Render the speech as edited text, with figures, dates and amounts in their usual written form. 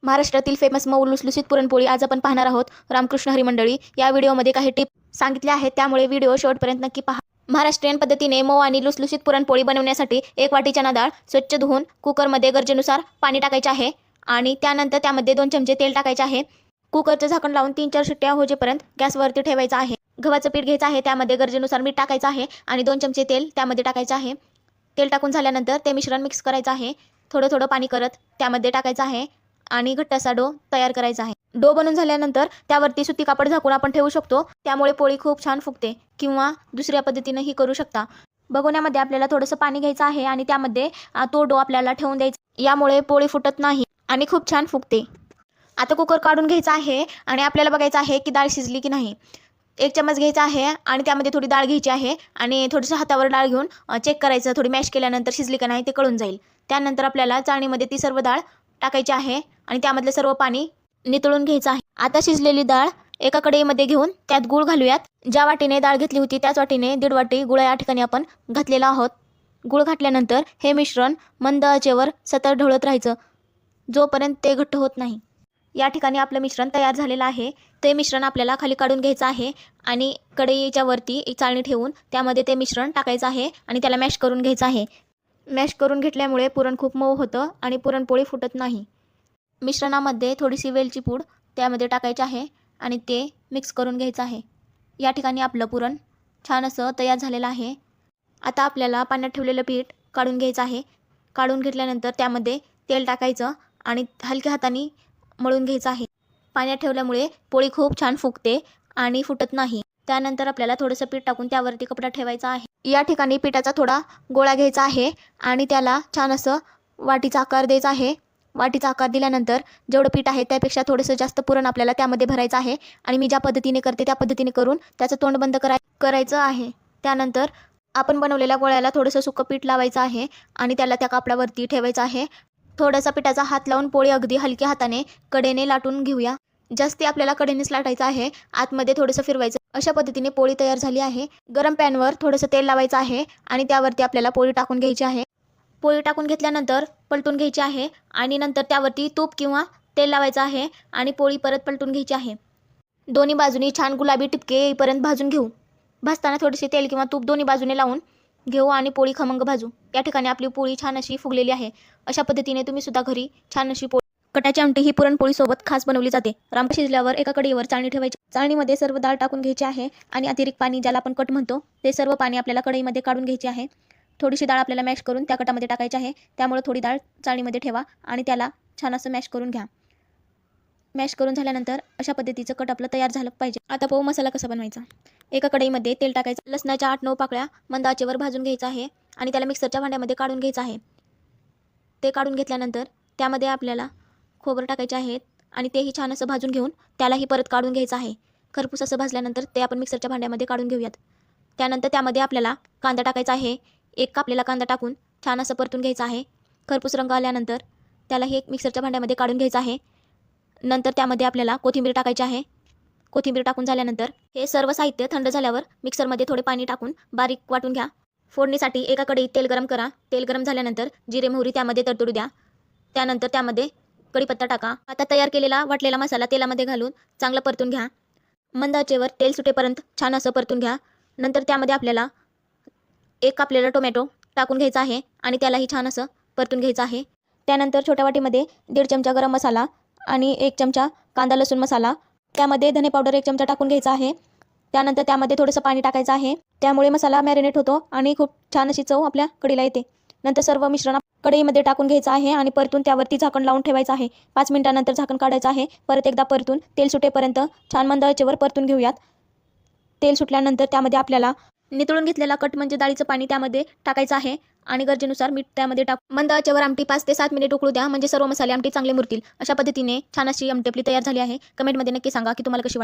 महाराष्ट्रातील फेमस मऊ लुसलुसीत पुरणपोळी आज आपण पाहणार आहोत. रामकृष्ण हरी मंडळी, या व्हिडिओमध्ये काही टिप सांगितल्या आहेत, त्यामुळे व्हिडिओ शेवटपर्यंत नक्की पहा. महाराष्ट्रीयन पद्धतीने मऊ आणि लुसलुसीत पुरणपोळी बनवण्यासाठी 1 वाटी चणा डाळ स्वच्छ धुवून कुकरमध्ये गरजेनुसार पाणी टाकायचे आहे आणि त्यानंतर त्यामध्ये 2 चमचे तेल टाकायचे आहे. कुकरचं झाकण लावून 3-4 शिट्ट्या होजेपर्यंत गॅसवरती ठेवायचं आहे. गव्हाचं पीठ घ्यायचं आहे, त्यामध्ये गरजेनुसार मीठ टाकायचं आहे आणि 2 चमचे तेल त्यामध्ये टाकायचं आहे. तेल टाकून झाल्यानंतर ते मिश्रण मिक्स करायचं आहे. थोडं थोडं पाणी करत त्यामध्ये टाकायचं आहे आणि घट्ट असा डो तयार करायचा आहे. डो बनून झाल्यानंतर त्यावरती सुती कापड झाकून आपण ठेवू शकतो, त्यामुळे पोळी खूप छान फुगते. किंवा दुसऱ्या पद्धतीनेही करू शकता. भगोन्यामध्ये आपल्याला थोडंसं पाणी घ्यायचं आहे आणि त्यामध्ये तो डो आपल्याला ठेवून द्यायचा. यामुळे पोळी फुटत नाही आणि खूप छान फुगते. आता कुकर काढून घ्यायचा आहे आणि आपल्याला बघायचं आहे की डाळ शिजली की नाही. 1 चम्मच घ्यायचा आहे आणि त्यामध्ये थोडी डाळ घ्यायची आहे आणि थोडंसं हातावर डाळ घेऊन चेक करायचं. थोडी मॅश केल्यानंतर शिजली का नाही ते कळून जाईल. त्यानंतर आपल्याला चाळणीमध्ये ती सर्व डाळ टाकायची आहे आणि त्यामधलं सर्व पाणी नितळून घ्यायचं आहे. आता शिजलेली डाळ एका कढईमध्ये घेऊन त्यात गूळ घालूयात. ज्या वाटीने डाळ घेतली होती त्याच वाटीने 1.5 वाटी गुळ या ठिकाणी आपण घातलेला आहोत. गूळ घातल्यानंतर हे मिश्रण मंद आचेवर सतत ढवळत राहायचं जोपर्यंत ते घट्ट होत नाही. या ठिकाणी आपलं मिश्रण तयार झालेलं आहे. ते मिश्रण आपल्याला खाली काढून घ्यायचं आहे आणि कढईच्या वरती एक चाळणी ठेवून त्यामध्ये ते मिश्रण टाकायचं आहे आणि त्याला मॅश करून घ्यायचं आहे. मॅश करून घेतल्यामुळे पुरण खूप मऊ होतं आणि पुरणपोळी फुटत नाही. मिश्रणामध्ये थोडीशी वेलची पूड त्यामध्ये टाकायची आहे आणि ते मिक्स करून घ्यायचं आहे. या ठिकाणी आपलं पुरण छान असं तयार झालेलं आहे. आता आपल्याला पाण्यात ठेवलेलं पीठ काढून घ्यायचं आहे. काढून घेतल्यानंतर त्यामध्ये तेल टाकायचं आणि हलक्या हाताने मळून घ्यायचं आहे. पाण्यात ठेवल्यामुळे पोळी खूप छान फुगते आणि फुटत नाही. त्यानंतर आपल्याला थोडंसं पीठ टाकून त्यावरती कपडा ठेवायचा आहे. या ठिकाणी पिठाचा थोडा गोळा घ्यायचा आहे आणि त्याला छान असं वाटीचा आकार द्यायचा आहे. वाटीचा आकार दिल्यानंतर जेवढं पीठ आहे त्यापेक्षा थोडंसं जास्त पुरण आपल्याला त्यामध्ये भरायचं आहे आणि मी ज्या पद्धतीने करते त्या पद्धतीने करून त्याचं तोंड बंद करायचं आहे. त्यानंतर आपण बनवलेल्या गोळ्याला थोडंसं सुकं पीठ लावायचं आहे आणि त्याला त्या कापडावरती ठेवायचं आहे. थोडासा पिठाचा हात लावून पोळी अगदी हलक्या हाताने कडेने लाटून घेऊया. जास्ती आपल्याला कडेनेच लाटायचं आहे. आतमध्ये थोडंसं फिरवायचं. अशा पद्धतीने पोळी तयार झाली आहे. गरम पॅनवर थोडंसं तेल लावायचं आहे आणि त्यावरती आपल्याला पोळी टाकून घ्यायची आहे. पोळी टाकून घेतल्यानंतर पलटून घ्यायची आहे आणि नंतर त्यावरती तूप किंवा तेल लावायचं आहे आणि पोळी परत पलटून घ्यायची आहे. दोन्ही बाजूनी छान गुलाबी टिपके येईपर्यंत भाजून घेऊ. भाजताना थोडेसे तेल किंवा तूप दोन्ही बाजूने लावून घेऊ आणि पोळी खमंग भाजू. या ठिकाणी आपली पोळी छान अशी फुगलेली आहे. अशा पद्धतीने तुम्ही सुद्धा घरी छान अशी पोळी. कटाची आमटी ही पुरणपोळीसोबत खास बनवली जाते. राम शिजल्यावर एका कढईवर चाळणी ठेवायची. चाळणीमध्ये सर्व डाळ टाकून घ्यायची आहे आणि अतिरिक्त पाणी, ज्याला आपण कट म्हणतो, ते सर्व पाणी आपल्याला कढईमध्ये काढून घ्यायचे आहे. थोडीशी डाळ आपल्याला मॅश करून त्या कटामध्ये टाकायची आहे. त्यामुळे थोडी डाळ चाळणीमध्ये ठेवा आणि त्याला छान असं मॅश करून घ्या. मॅश करून झाल्यानंतर अशा पद्धतीचं कट आपलं तयार झालं पाहिजे. आता पाहू मसाला कसा बनवायचा. एका कढईमध्ये तेल टाकायचं. लसणाच्या 8-9 पाकळ्या मंद आचेवर भाजून घ्यायचं आहे आणि त्याला मिक्सरच्या भांड्यामध्ये काढून घ्यायचं आहे. ते काढून घेतल्यानंतर त्यामध्ये आपल्याला खोबरं टाकायचे आहेत आणि तेही छान असं भाजून घेऊन त्यालाही परत काढून घ्यायचं आहे. खरपूस असं भाजल्यानंतर ते आपण मिक्सरच्या भांड्यामध्ये काढून घेऊयात. त्यानंतर त्यामध्ये आपल्याला कांदा टाकायचा आहे. एक कापलेला कांदा टाकून छान असं परतून घ्यायचं आहे. खरपूस रंग आल्यानंतर त्यालाही एक मिक्सरच्या भांड्यामध्ये काढून घ्यायचं आहे. नंतर त्यामध्ये आपल्याला कोथिंबीर टाकायची आहे. कोथिंबीर टाकून झाल्यानंतर हे सर्व साहित्य थंड झाल्यावर मिक्सरमध्ये थोडे पाणी टाकून बारीक वाटून घ्या. फोडणीसाठी एका कढईत तेल गरम करा. तेल गरम झाल्यानंतर जिरे मोहरी त्यामध्ये तडतडू द्या. त्यानंतर त्यामध्ये कढीपत्ता टाका. आता तयार केलेला वाटलेला मसाला तेलामध्ये घालून चांगलं परतून घ्या. मंद आचेवर तेल सुटेपर्यंत छान असं परतून घ्या. नंतर त्यामध्ये आपल्याला एक कापलेला टोमॅटो टाकून घ्यायचा आहे आणि त्यालाही छान असं परतून घ्यायचं आहे. त्यानंतर छोट्या वाटीमध्ये 1.5 चमचा गरम मसाला आणि 1 चमचा कांदा लसूण मसाला, त्यामध्ये धने पावडर 1 चमचा टाकून घ्यायचा आहे. त्यानंतर त्यामध्ये थोडंसं पाणी टाकायचं आहे. त्यामुळे मसाला मॅरिनेट होतो आणि खूप छान अशी चव आपल्या कढईला येते. नंतर सर्व मिश्रण कढईमध्ये टाकून घ्यायचं आहे आणि परतून त्यावरती झाकण लावून ठेवायचं आहे. 5 मिनिटानंतर झाकण काढायचं आहे. परत एकदा परतून तेल सुटेपर्यंत छान मंद आचेवर परतून घेऊयात. तेल सुटल्यानंतर त्यामध्ये आपल्याला नितळून घेतलेला कट म्हणजे डाळीचं पाणी त्यामध्ये टाकायचं आहे आणि गरजेनुसार मीठ त्यामध्ये मंद आचेवर आमटी 5 ते 7 मिनिट उकळू द्या, म्हणजे सर्व मसाले आमटी चांगले मुरतील. अशा पद्धतीने छान अशी आमटी आपली तयार झाली आहे. कमेंटमध्ये नक्की सांगा की तुम्हाला कशी वाटते.